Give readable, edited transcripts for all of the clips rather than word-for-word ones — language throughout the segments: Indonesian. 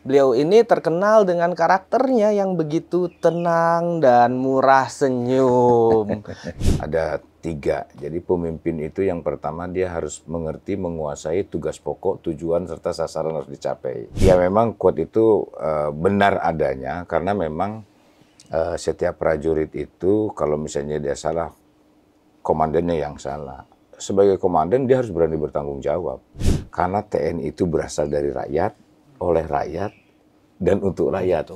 Beliau ini terkenal dengan karakternya yang begitu tenang dan murah senyum. Ada 3. Jadi pemimpin itu yang pertama dia harus mengerti, menguasai tugas pokok, tujuan, serta sasaran harus dicapai. Ya memang quote itu benar adanya karena memang setiap prajurit itu kalau misalnya dia salah, komandannya yang salah. Sebagai komandan dia harus berani bertanggung jawab. Karena TNI itu berasal dari rakyat, oleh rakyat, dan untuk rakyat.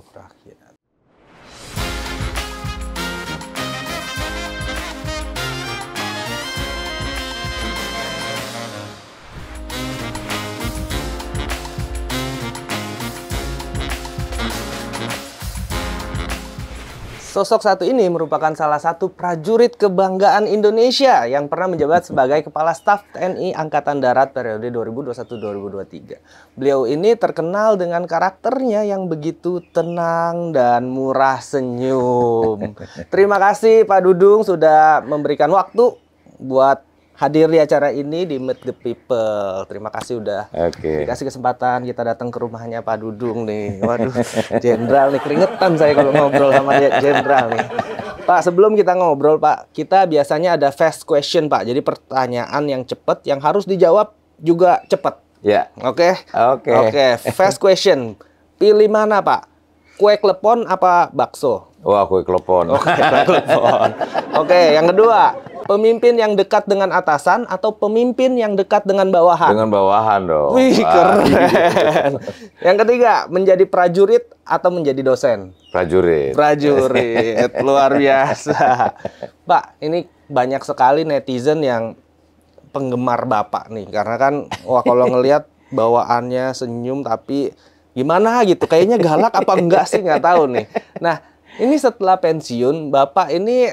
Sosok satu ini merupakan salah satu prajurit kebanggaan Indonesia yang pernah menjabat sebagai Kepala Staf TNI Angkatan Darat periode 2021-2023. Beliau ini terkenal dengan karakternya yang begitu tenang dan murah senyum. Terima kasih Pak Dudung sudah memberikan waktu buat hadir di acara ini di Meet the People. Terima kasih udah dikasih kesempatan kita datang ke rumahnya Pak Dudung nih. Waduh, jenderal nih, keringetan saya kalau ngobrol sama dia jenderal nih. Pak, sebelum kita ngobrol Pak, kita biasanya ada fast question Pak. Jadi pertanyaan yang cepat, yang harus dijawab juga cepat. Ya. Oke? Oke, fast question. Pilih mana Pak? Kue klepon apa bakso? Wah, kue klepon. Oke, kue klepon. Oke, yang kedua, pemimpin yang dekat dengan atasan atau pemimpin yang dekat dengan bawahan? Dengan bawahan dong. Wih, keren. Yang ketiga, menjadi prajurit atau menjadi dosen? Prajurit. Prajurit, luar biasa. Pak, ini banyak sekali netizen yang penggemar Bapak nih. Karena kan, wah kalau ngelihat bawaannya senyum tapi gimana gitu. Kayaknya galak apa enggak sih, nggak tahu nih. Nah, ini setelah pensiun, Bapak ini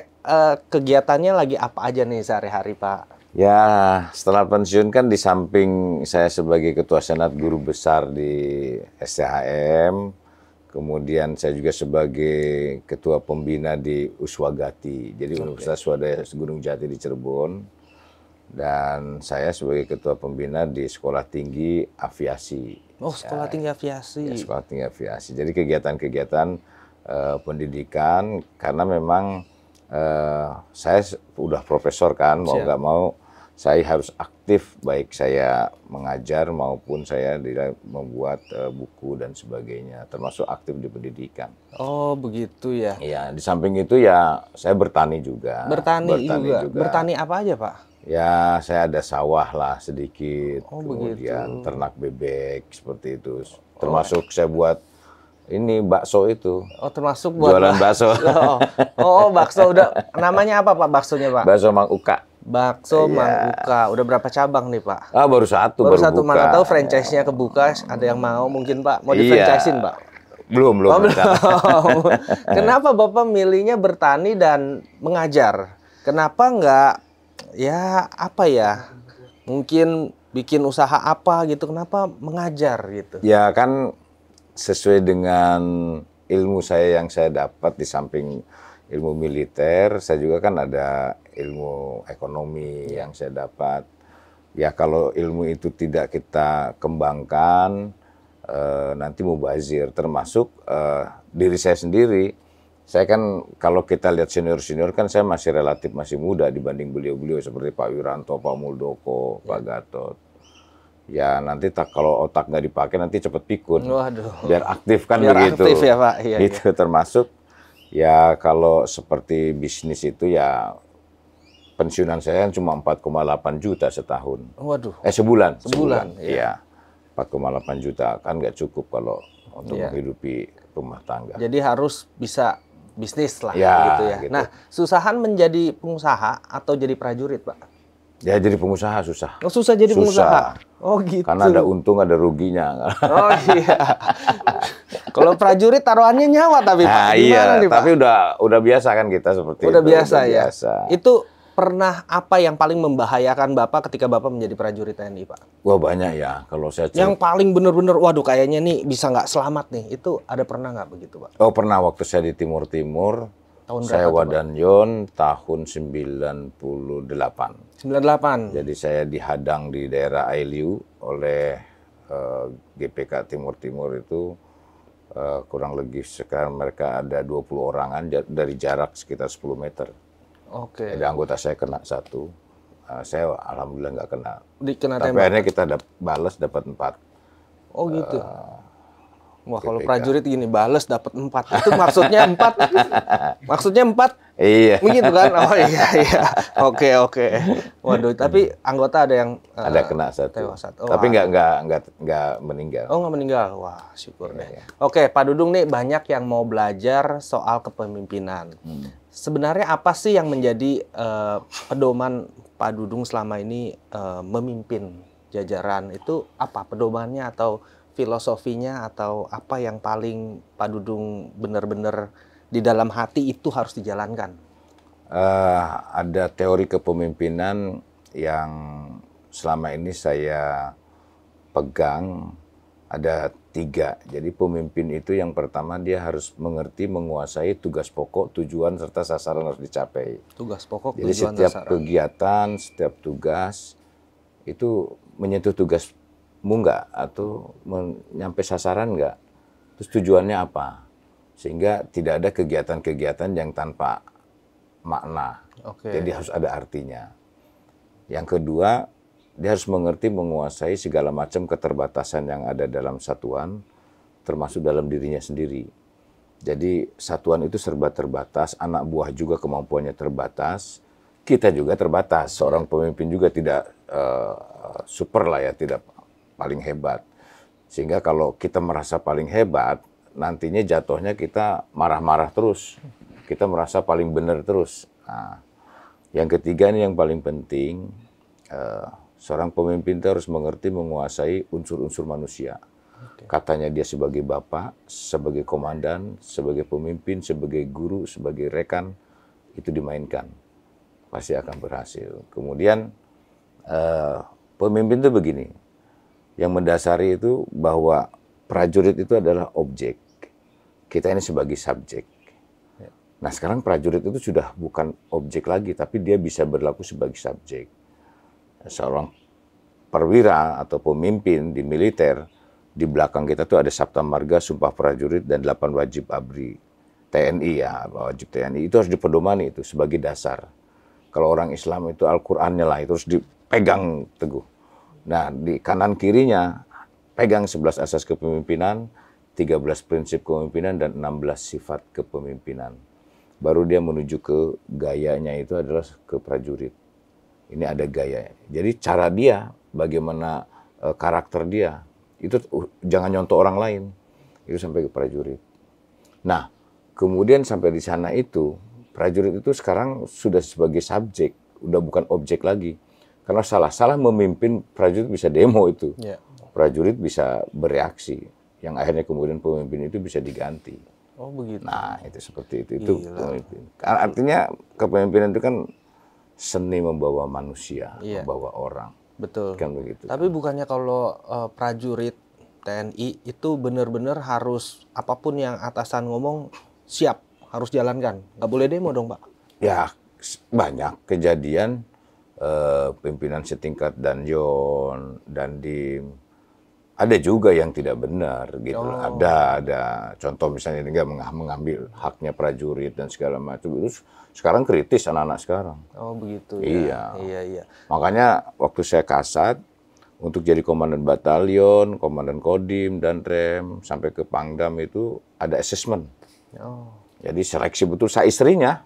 kegiatannya lagi apa aja nih sehari-hari, Pak? Ya, setelah pensiun kan di samping saya sebagai Ketua Senat Guru Besar di STHM, kemudian saya juga sebagai Ketua Pembina di Uswagati, jadi Universitas Swadaya Gunung Jati di Cirebon, dan saya sebagai Ketua Pembina di Sekolah Tinggi Aviasi. Oh, Sekolah Tinggi Aviasi. Ya, Sekolah Tinggi Aviasi. Jadi kegiatan-kegiatan pendidikan, karena memang saya udah profesor kan, mau nggak mau saya harus aktif, baik saya mengajar maupun saya membuat buku dan sebagainya, termasuk aktif di pendidikan. Oh, begitu ya. Iya, di samping itu ya saya bertani juga. Bertani juga. Bertani apa aja, Pak? Ya, saya ada sawah lah sedikit, begitu. kemudian ternak bebek seperti itu. Termasuk saya buat ini bakso itu. Oh, termasuk buat jualan bakso. Oh, bakso udah. Namanya apa Pak baksonya Pak? Bakso Mang Uka. Bakso Mang Uka. Udah berapa cabang nih Pak? Ah, baru satu. Baru satu. Mana tahu franchise-nya kebuka, ada yang mau mungkin Pak. Mau di-franchise-in Pak? Belum. Oh, belum. Kenapa Bapak milihnya bertani dan mengajar? Kenapa nggak ya apa ya? Mungkin bikin usaha apa gitu. Kenapa mengajar gitu? Ya kan sesuai dengan ilmu saya yang saya dapat, di samping ilmu militer, saya juga kan ada ilmu ekonomi yang saya dapat. Ya kalau ilmu itu tidak kita kembangkan, nanti mubazir, termasuk diri saya sendiri. Saya kan kalau kita lihat senior-senior kan saya masih relatif masih muda dibanding beliau-beliau seperti Pak Wiranto, Pak Muldoko, Pak Gatot. Ya nanti kalau otak nggak dipakai nanti cepet pikun. Waduh. Biar aktif kan biar begitu. Aktif ya Pak. Iya, itu termasuk ya kalau seperti bisnis itu ya pensiunan saya cuma 4,8 juta setahun. Waduh. Sebulan. Iya. 4,8 juta kan nggak cukup kalau untuk menghidupi rumah tangga. Jadi harus bisa bisnis lah ya, gitu ya. Gitu. Nah, susahan menjadi pengusaha atau jadi prajurit Pak? Ya jadi pengusaha susah. Oh, susah jadi pengusaha. Oh gitu. Karena ada untung ada ruginya. Oh iya. Kalau prajurit taruhannya nyawa tapi Pak. Nah, iya, nih, Pak? Tapi udah biasa kan kita seperti udah itu. Biasa udah ya. Biasa. Itu pernah apa yang paling membahayakan Bapak ketika Bapak menjadi prajurit TNI Pak? Wah banyak ya. Kalau saya yang paling bener-bener waduh kayaknya nih bisa nggak selamat nih. Itu ada pernah nggak begitu Pak? Oh pernah, waktu saya di Timur. Tahun saya berapa Wadanyon tahun 98. 98. Jadi saya dihadang di daerah Ailiu oleh GPK Timur itu kurang lebih sekarang mereka ada 20 orangan dari jarak sekitar 10 meter. Oke. Ada anggota saya kena satu, saya alhamdulillah nggak kena. Dikena Tapi tembak. akhirnya kita balas dapat 4. Oh gitu. Wah, kalau PPK. prajurit gini bales dapat 4. Itu maksudnya 4. Maksudnya 4. Iya. Begitu kan? Oh iya iya. Oke oke. Waduh, tapi anggota ada yang Ada kena satu. tewas satu. Oh, Tapi nggak meninggal. Oh, nggak meninggal. Wah, syukur deh. Iya. Oke, Pak Dudung nih banyak yang mau belajar soal kepemimpinan. Sebenarnya apa sih yang menjadi pedoman Pak Dudung selama ini memimpin jajaran? Itu apa pedomannya atau filosofinya atau apa yang paling Pak Dudung benar-benar di dalam hati itu harus dijalankan? Ada teori kepemimpinan yang selama ini saya pegang, ada 3. Jadi pemimpin itu yang pertama dia harus mengerti, menguasai tugas pokok, tujuan, serta sasaran harus dicapai. Tugas pokok, Jadi tujuan, setiap sasaran. kegiatan, setiap tugas itu menyentuh tugasmu nggak atau nyampe sasaran nggak, terus tujuannya apa, sehingga tidak ada kegiatan-kegiatan yang tanpa makna. Oke. Jadi harus ada artinya. Yang kedua, dia harus mengerti, menguasai segala macam keterbatasan yang ada dalam satuan, termasuk dalam dirinya sendiri. Jadi satuan itu serba terbatas, anak buah juga kemampuannya terbatas, kita juga terbatas. Seorang pemimpin juga tidak super lah ya, tidak paling hebat. Sehingga kalau kita merasa paling hebat, nantinya jatuhnya kita marah-marah terus. Kita merasa paling benar terus. Nah, yang ketiga ini yang paling penting, seorang pemimpin itu harus mengerti, menguasai unsur-unsur manusia. Katanya dia sebagai bapak, sebagai komandan, sebagai pemimpin, sebagai guru, sebagai rekan, itu dimainkan. Pasti akan berhasil. Kemudian pemimpin itu begini, yang mendasari itu bahwa prajurit itu adalah objek. Kita ini sebagai subjek. Nah sekarang prajurit itu sudah bukan objek lagi, tapi dia bisa berlaku sebagai subjek. Seorang perwira atau pemimpin di militer, di belakang kita tuh ada Sabta Marga, Sumpah Prajurit, dan 8 wajib ABRI. TNI ya, wajib TNI. Itu harus dipedomani itu sebagai dasar. Kalau orang Islam itu Al-Qur'annya lah, itu harus dipegang teguh. Nah, di kanan kirinya pegang 11 asas kepemimpinan, 13 prinsip kepemimpinan, dan 16 sifat kepemimpinan. Baru dia menuju ke gayanya itu adalah ke prajurit. Ini ada gaya. Jadi cara dia, bagaimana karakter dia, itu jangan nyontoh orang lain. Itu sampai ke prajurit. Nah, kemudian sampai di sana itu, prajurit itu sekarang sudah sebagai subjek, udah bukan objek lagi. Karena salah memimpin, prajurit bisa demo itu. Yeah. Prajurit bisa bereaksi, yang akhirnya kemudian pemimpin itu bisa diganti. Oh begitu. Nah, itu seperti itu. Itu pemimpin. Artinya kepemimpinan itu kan seni membawa manusia, membawa orang. Betul. Kan begitu. Tapi bukannya kalau prajurit TNI itu benar-benar harus apapun yang atasan ngomong siap, harus jalankan. Nggak boleh demo dong, Pak? Ya, banyak kejadian pimpinan setingkat Danjon, Dandim, ada juga yang tidak benar gitu. Ada contoh misalnya nggak mengambil haknya prajurit dan segala macam. Itu sekarang kritis anak-anak sekarang. Oh begitu ya. Iya. Iya. Makanya waktu saya kasat untuk jadi komandan batalion, komandan kodim dan rem sampai ke Pangdam itu ada assessment. Oh. Jadi seleksi betul saya istrinya.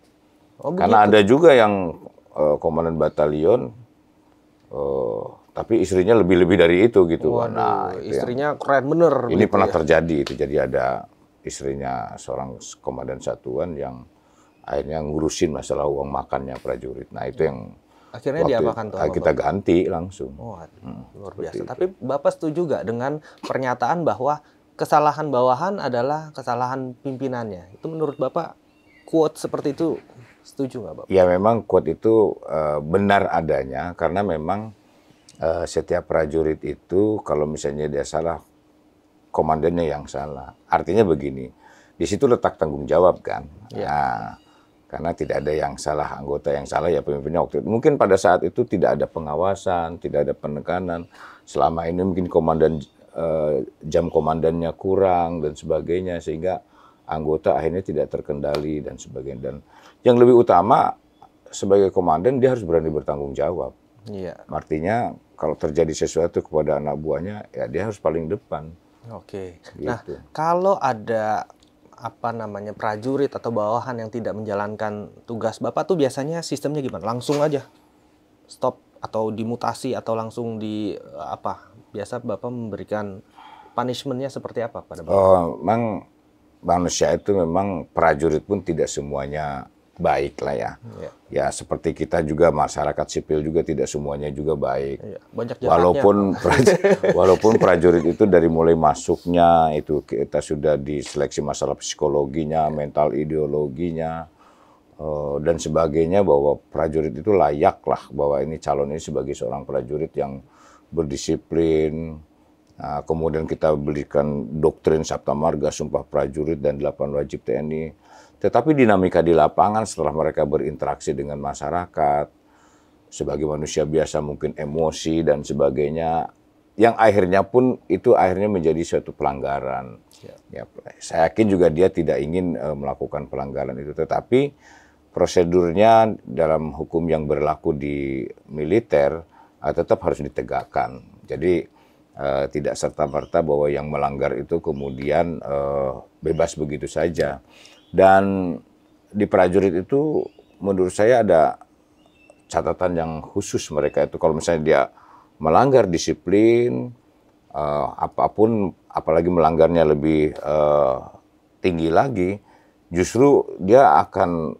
Oh, karena ada juga yang komandan batalion, tapi istrinya lebih dari itu gitu. Waduh, nah, itu istrinya keren bener. Ini pernah terjadi itu. Jadi ada istrinya seorang komandan satuan yang akhirnya ngurusin masalah uang makannya prajurit. Nah itu yang akhirnya diapakan tuh? Kita ganti langsung. Oh, luar biasa. Tapi Bapak setuju nggak dengan pernyataan bahwa kesalahan bawahan adalah kesalahan pimpinannya? Itu menurut Bapak quote seperti itu setuju nggak Bapak? Ya memang quote itu benar adanya karena memang setiap prajurit itu kalau misalnya dia salah, komandannya yang salah. Artinya begini, di situ letak tanggung jawab kan. Ya. Nah, karena tidak ada yang salah, anggota yang salah ya pemimpinnya waktu itu. Mungkin pada saat itu tidak ada pengawasan, tidak ada penekanan. Selama ini mungkin komandan jam komandannya kurang dan sebagainya, sehingga anggota akhirnya tidak terkendali dan sebagainya. Dan yang lebih utama sebagai komandan dia harus berani bertanggung jawab. Iya. Artinya kalau terjadi sesuatu kepada anak buahnya, ya dia harus paling depan. Oke. Gitu. Nah, kalau ada prajurit atau bawahan yang tidak menjalankan tugas Bapak tuh biasanya sistemnya gimana? Langsung aja stop atau dimutasi atau langsung Biasa Bapak memberikan punishment-nya seperti apa pada Bapak? Oh, memang manusia itu memang prajurit pun tidak semuanya baik lah ya. Iya. Ya seperti kita juga masyarakat sipil juga tidak semuanya juga baik. Iya. Banyak jahatnya. Walaupun prajurit itu dari mulai masuknya itu kita sudah diseleksi masalah psikologinya, mental ideologinya dan sebagainya, bahwa prajurit itu layak lah bahwa ini calon ini sebagai seorang prajurit yang berdisiplin. Nah, kemudian kita berikan doktrin Sabta Marga, Sumpah Prajurit, dan 8 Wajib TNI. Tetapi dinamika di lapangan setelah mereka berinteraksi dengan masyarakat, sebagai manusia biasa mungkin emosi dan sebagainya, yang akhirnya pun itu akhirnya menjadi suatu pelanggaran. Ya, saya yakin juga dia tidak ingin melakukan pelanggaran itu, tetapi prosedurnya dalam hukum yang berlaku di militer tetap harus ditegakkan. Jadi tidak serta-merta bahwa yang melanggar itu kemudian bebas begitu saja. Dan di prajurit itu menurut saya ada catatan yang khusus mereka itu. Kalau misalnya dia melanggar disiplin, apapun, apalagi melanggarnya lebih tinggi lagi, justru dia akan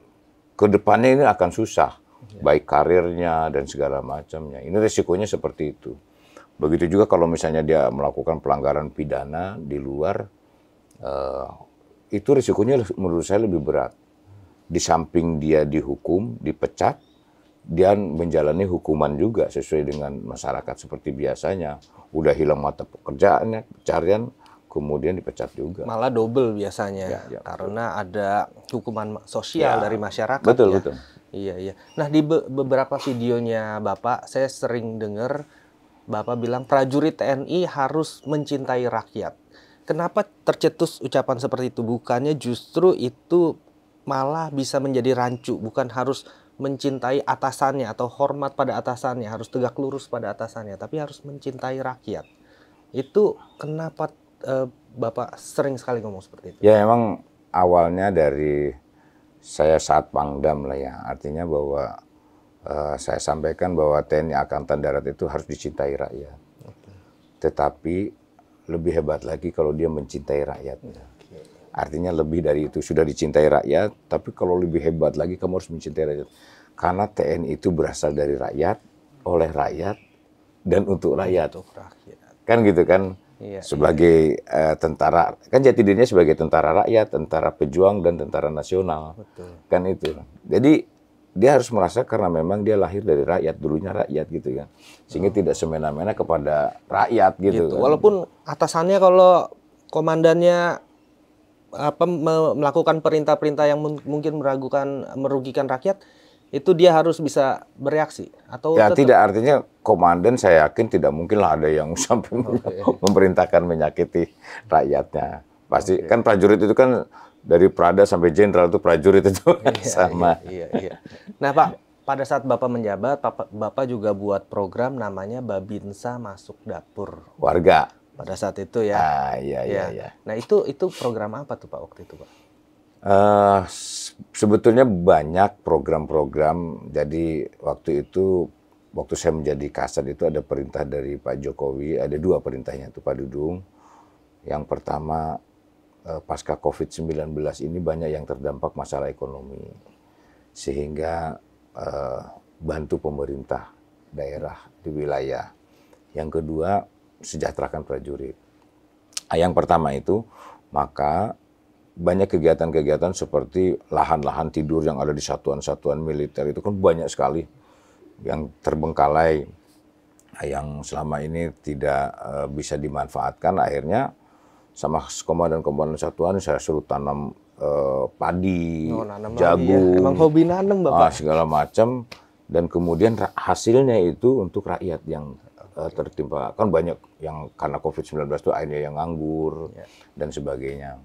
ke depannya ini akan susah, baik karirnya dan segala macamnya. Ini resikonya seperti itu. Begitu juga kalau misalnya dia melakukan pelanggaran pidana di luar, itu risikonya menurut saya lebih berat. Di samping dia dihukum, dipecat, dia menjalani hukuman juga sesuai dengan masyarakat seperti biasanya. Udah hilang mata pekerjaannya, pencarian, kemudian dipecat juga. Malah double biasanya, karena ada hukuman sosial dari masyarakat. Betul. Iya. Nah, di beberapa videonya Bapak, saya sering dengar Bapak bilang prajurit TNI harus mencintai rakyat. Kenapa tercetus ucapan seperti itu? Bukannya justru itu malah bisa menjadi rancu, bukan harus mencintai atasannya atau hormat pada atasannya, harus tegak lurus pada atasannya, tapi harus mencintai rakyat. Itu kenapa Bapak sering sekali ngomong seperti itu? Ya memang awalnya dari saya saat Pangdam lah ya, artinya bahwa saya sampaikan bahwa TNI Angkatan Darat itu harus dicintai rakyat. Tetapi lebih hebat lagi kalau dia mencintai rakyatnya. Artinya lebih dari itu, sudah dicintai rakyat, tapi kalau lebih hebat lagi kamu harus mencintai rakyat. Karena TNI itu berasal dari rakyat, oleh rakyat, dan untuk rakyat. Kan gitu kan? Sebagai tentara, kan jati dirinya sebagai tentara rakyat, tentara pejuang, dan tentara nasional. Kan itu. Jadi dia harus merasa karena memang dia lahir dari rakyat, dulunya rakyat gitu kan. Sehingga tidak semena-mena kepada rakyat gitu. Kan. Walaupun atasannya kalau komandannya melakukan perintah-perintah yang mungkin merugikan rakyat, itu dia harus bisa bereaksi atau ya tetap? Tidak, artinya komandan saya yakin tidak mungkinlah ada yang sampai memerintahkan menyakiti rakyatnya. Pasti kan prajurit itu kan dari Prada sampai jenderal itu prajurit itu sama. Iya. Nah Pak, pada saat Bapak menjabat, Bapak juga buat program namanya Babinsa Masuk Dapur Warga. Pada saat itu ya. Iya. Nah itu program apa tuh Pak waktu itu Pak? Sebetulnya banyak program-program. Jadi waktu saya menjadi Kasat itu ada perintah dari Pak Jokowi, ada 2 perintahnya itu Pak Dudung. Yang pertama, pasca COVID-19 ini banyak yang terdampak masalah ekonomi. Sehingga bantu pemerintah daerah di wilayah. Yang kedua, sejahterakan prajurit. Yang pertama itu, maka banyak kegiatan-kegiatan seperti lahan-lahan tidur yang ada di satuan-satuan militer itu kan banyak sekali yang terbengkalai, yang selama ini tidak bisa dimanfaatkan. Akhirnya sama komandan-komandan satuan saya suruh tanam padi, jagung, emang hobi nanam Bapak? Segala macam, dan kemudian hasilnya itu untuk rakyat yang tertimpa, kan banyak yang karena COVID-19 itu airnya yang nganggur dan sebagainya.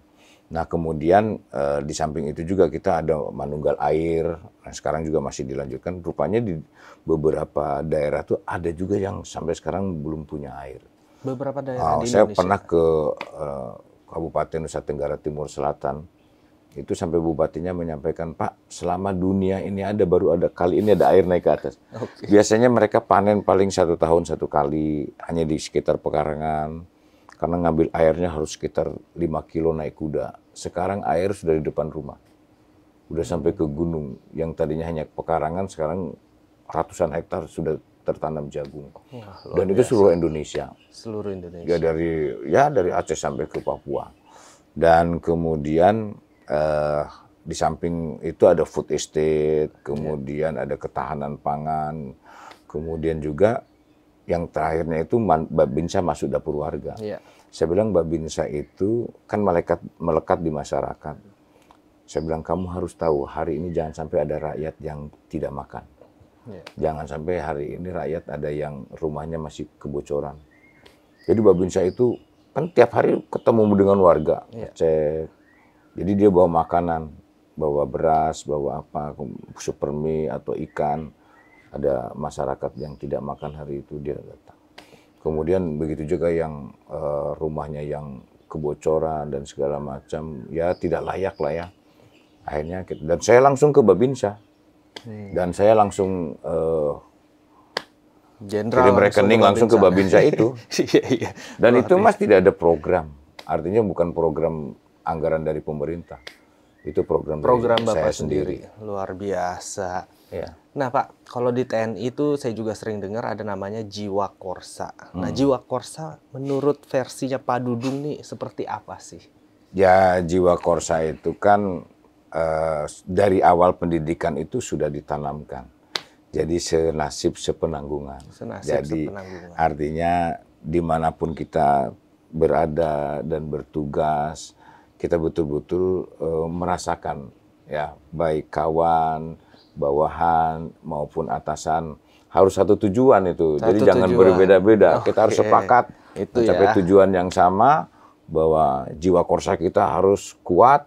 Nah kemudian di samping itu juga kita ada manunggal air, nah, sekarang juga masih dilanjutkan. Rupanya di beberapa daerah tuh ada juga yang sampai sekarang belum punya air. Beberapa daerah di Saya Indonesia. pernah ke Kabupaten Nusa Tenggara Timur Selatan, itu sampai bupatinya menyampaikan, Pak, selama dunia ini ada, baru ada kali ini ada air naik ke atas. Biasanya mereka panen paling 1 tahun 1 kali, hanya di sekitar pekarangan. Karena ngambil airnya harus sekitar 5 kilo naik kuda. Sekarang air sudah di depan rumah. Udah sampai ke gunung. Yang tadinya hanya pekarangan, sekarang ratusan hektar sudah tertanam jagung. Dan itu seluruh Indonesia. Seluruh Indonesia. Ya dari Aceh sampai ke Papua. Dan kemudian di samping itu ada food estate, kemudian ada ketahanan pangan, kemudian juga yang terakhirnya itu Babinsa masuk dapur warga. Saya bilang Babinsa itu kan melekat di masyarakat. Saya bilang kamu harus tahu hari ini jangan sampai ada rakyat yang tidak makan. Jangan sampai hari ini rakyat ada yang rumahnya masih kebocoran. Jadi Babinsa itu kan tiap hari ketemu dengan warga, cek. Jadi dia bawa makanan, bawa beras, bawa apa, super mie atau ikan. Ada masyarakat yang tidak makan hari itu, dia datang. Kemudian begitu juga yang rumahnya yang kebocoran dan segala macam, ya tidak layak lah ya. Akhirnya, dan saya langsung ke Babinsa. Dan saya langsung kirim rekening langsung ke Babinsa itu. Dan itu Mas tidak ada program. Artinya bukan program anggaran dari pemerintah. Itu program dari Bapak saya sendiri. Luar biasa. Ya. Nah Pak, kalau di TNI itu saya juga sering dengar ada namanya Jiwa Korsa. Nah Jiwa Korsa menurut versinya Pak Dudung nih seperti apa sih? Ya Jiwa Korsa itu kan dari awal pendidikan itu sudah ditanamkan. Jadi senasib sepenanggungan. Jadi artinya dimanapun kita berada dan bertugas, kita betul-betul merasakan ya baik kawan, bawahan maupun atasan harus satu tujuan itu. Jadi jangan berbeda-beda. Kita harus sepakat mencapai tujuan yang sama, bahwa jiwa korsa kita harus kuat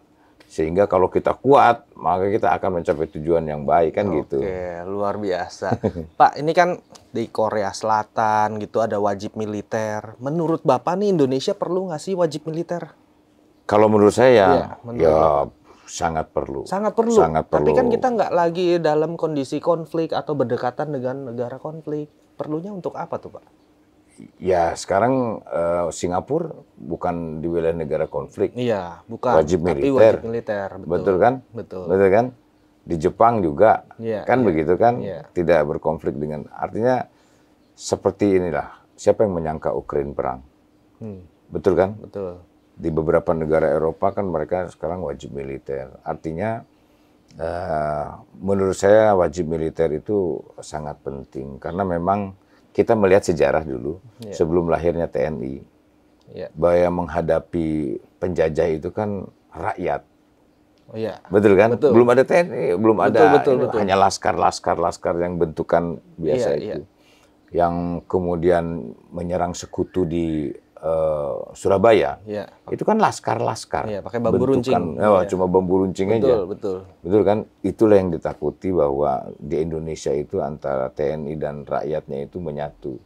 sehingga kalau kita kuat maka kita akan mencapai tujuan yang baik kan gitu. Oke, luar biasa. Pak, ini kan di Korea Selatan gitu ada wajib militer. Menurut Bapak nih Indonesia perlu nggak sih wajib militer? Kalau menurut saya ya sangat perlu. Sangat perlu. Tapi kan kita nggak lagi dalam kondisi konflik atau berdekatan dengan negara konflik. Perlunya untuk apa tuh, Pak? Ya sekarang Singapura bukan di wilayah negara konflik. Iya, bukan. Wajib militer. Wajib militer. Betul kan? Betul kan? Di Jepang juga kan begitu kan? Tidak berkonflik dengan. Artinya seperti inilah. Siapa yang menyangka Ukraina perang? Betul kan? Betul. Di beberapa negara Eropa kan mereka sekarang wajib militer. Artinya menurut saya wajib militer itu sangat penting. Karena memang kita melihat sejarah dulu sebelum lahirnya TNI. Bahwa yang menghadapi penjajah itu kan rakyat. Betul kan? Betul. Belum ada TNI, belum ada. Betul. Hanya laskar yang bentukan biasa itu. Yang kemudian menyerang sekutu di Surabaya, itu kan laskar, pakai bambu runcing, cuma bambu runcing aja. Betul kan? Itulah yang ditakuti bahwa di Indonesia itu antara TNI dan rakyatnya itu menyatu,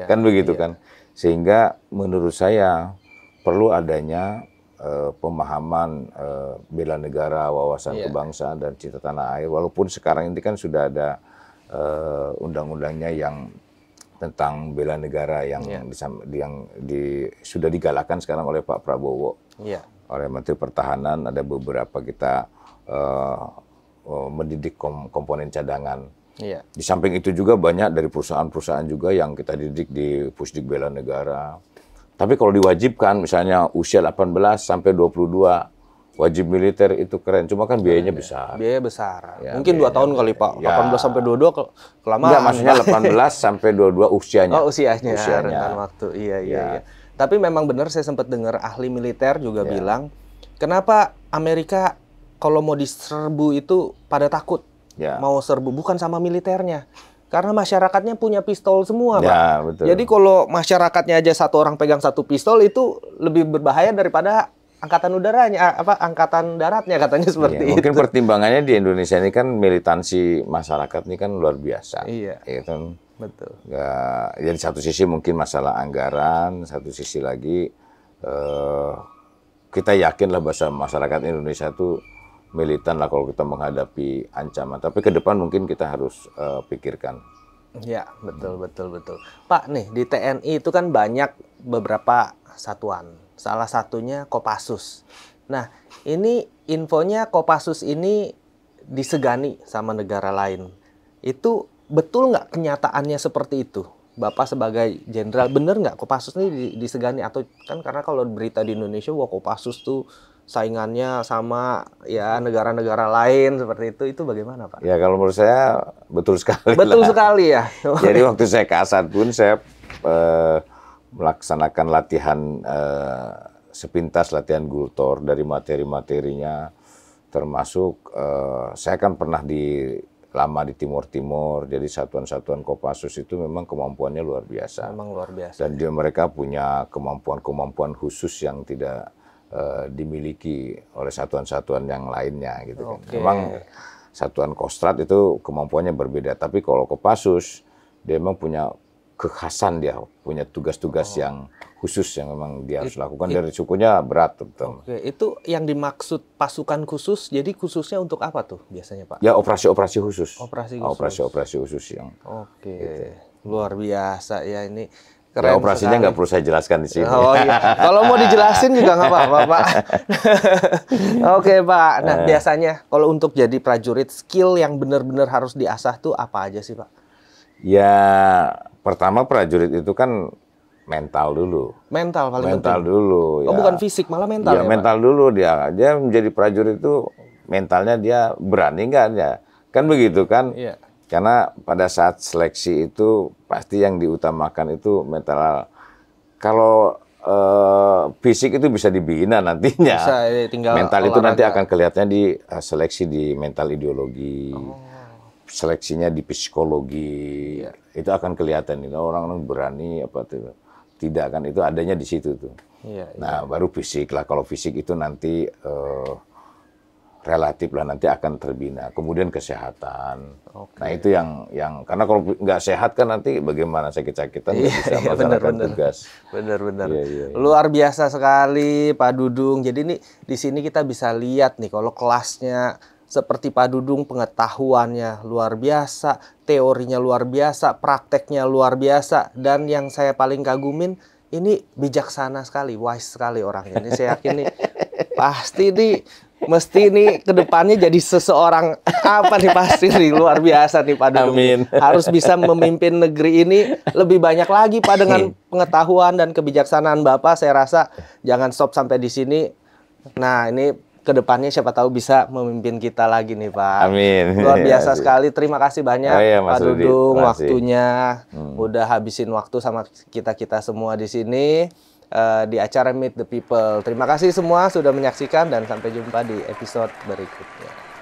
kan begitu kan? Sehingga menurut saya perlu adanya pemahaman bela negara, wawasan kebangsaan dan cinta tanah air. Walaupun sekarang ini kan sudah ada undang-undangnya yang tentang bela negara yang sudah digalakan sekarang oleh Pak Prabowo, oleh Menteri Pertahanan. Ada beberapa kita mendidik komponen cadangan. Di samping itu juga banyak dari perusahaan-perusahaan juga yang kita didik di Pusdik Bela Negara. Tapi kalau diwajibkan, misalnya usia 18 sampai 22 wajib militer itu keren, cuma kan biayanya besar. Biaya besar. Mungkin 2 tahun kali Pak. 18 sampai 22 kelamaan. Enggak, maksudnya 18 sampai 22 usianya. Oh, usianya. Rentan waktu. Iya. Tapi memang benar saya sempat dengar ahli militer juga bilang, kenapa Amerika kalau mau diserbu itu pada takut. Mau serbu bukan sama militernya. Karena masyarakatnya punya pistol semua, Pak. Ya, betul. Jadi kalau masyarakatnya aja satu orang pegang satu pistol itu lebih berbahaya daripada angkatan udaranya, angkatan daratnya katanya seperti itu. Mungkin pertimbangannya di Indonesia ini kan militansi masyarakat ini kan luar biasa. Iya. Ya kan? Betul. Ya, di satu sisi mungkin masalah anggaran, satu sisi lagi kita yakinlah bahwa masyarakat Indonesia itu militan lah kalau kita menghadapi ancaman. Tapi ke depan mungkin kita harus pikirkan. Ya, betul. Pak, nih di TNI itu kan banyak beberapa satuan. Salah satunya Kopassus. Nah, ini infonya Kopassus ini disegani sama negara lain. Itu betul nggak kenyataannya seperti itu? Bapak sebagai jenderal, bener nggak Kopassus ini disegani? Atau kan karena kalau berita di Indonesia, wah Kopassus tuh saingannya sama ya negara-negara lain seperti itu bagaimana Pak? Ya kalau menurut saya betul sekali. Betul sekali ya. Jadi waktu saya ke Asad pun saya melaksanakan latihan sepintas latihan Gultor dari materi-materinya, termasuk saya kan pernah lama di Timur Timur, jadi satuan-satuan Kopassus itu memang kemampuannya luar biasa. Memang luar biasa. Dan mereka punya kemampuan-kemampuan khusus yang tidak dimiliki oleh satuan-satuan yang lainnya gitu kan. Memang satuan Kostrad itu kemampuannya berbeda, tapi kalau Kopassus dia memang punya kekhasan, dia punya tugas-tugas yang khusus yang memang dia harus lakukan dari sukunya berat betul. Oke, itu yang dimaksud pasukan khusus. Jadi khususnya untuk apa tuh biasanya Pak? Ya operasi-operasi khusus. Operasi khusus yang. Oke, gitu. Luar biasa ya ini. Keren ya, operasinya nggak perlu saya jelaskan di sini. Oh iya, kalau mau dijelasin juga nggak apa-apa, Pak. Oke, Pak. Nah, biasanya kalau untuk jadi prajurit, skill yang benar-benar harus diasah tuh apa aja sih, Pak? Ya, pertama prajurit itu kan mental dulu. Mental paling penting. Mental dulu. Oh, ya. Bukan fisik, malah mental ya, mental Pak? Dulu dia menjadi prajurit itu mentalnya dia berani nggak ya? Kan begitu kan? Iya. Karena pada saat seleksi itu pasti yang diutamakan itu mental. Kalau fisik itu bisa dibina nantinya. Bisa, tinggal mental olahraga. Itu nanti akan kelihatannya di seleksi di mental ideologi. Seleksinya di psikologi. Ya. Itu akan kelihatan ini orang-orang berani apa tuh. Tidak kan, itu adanya di situ tuh. Iya, nah, baru fisik lah. Kalau fisik itu nanti relatif lah nanti akan terbina. Kemudian kesehatan. Nah itu yang karena kalau nggak sehat kan nanti bagaimana sakit-sakitan nggak bisa melaksanakan tugas. Benar. Luar biasa sekali Pak Dudung. Jadi nih di sini kita bisa lihat nih kalau kelasnya seperti Pak Dudung, pengetahuannya luar biasa, teorinya luar biasa, prakteknya luar biasa, dan yang saya paling kagumin ini bijaksana sekali, wise sekali orangnya. Ini saya yakin nih pasti nih mesti nih kedepannya jadi seseorang apa nih pasti nih luar biasa nih Pak Dudung. Amin. Harus bisa memimpin negeri ini lebih banyak lagi Pak dengan pengetahuan dan kebijaksanaan Bapak. Saya rasa jangan stop sampai di sini. Nah ini kedepannya siapa tahu bisa memimpin kita lagi nih Pak. Amin. Luar biasa sekali. Terima kasih banyak Pak Dudung waktunya. Udah habisin waktu sama kita semua di sini. Di acara Meet the People. Terima kasih semua sudah menyaksikan dan sampai jumpa di episode berikutnya.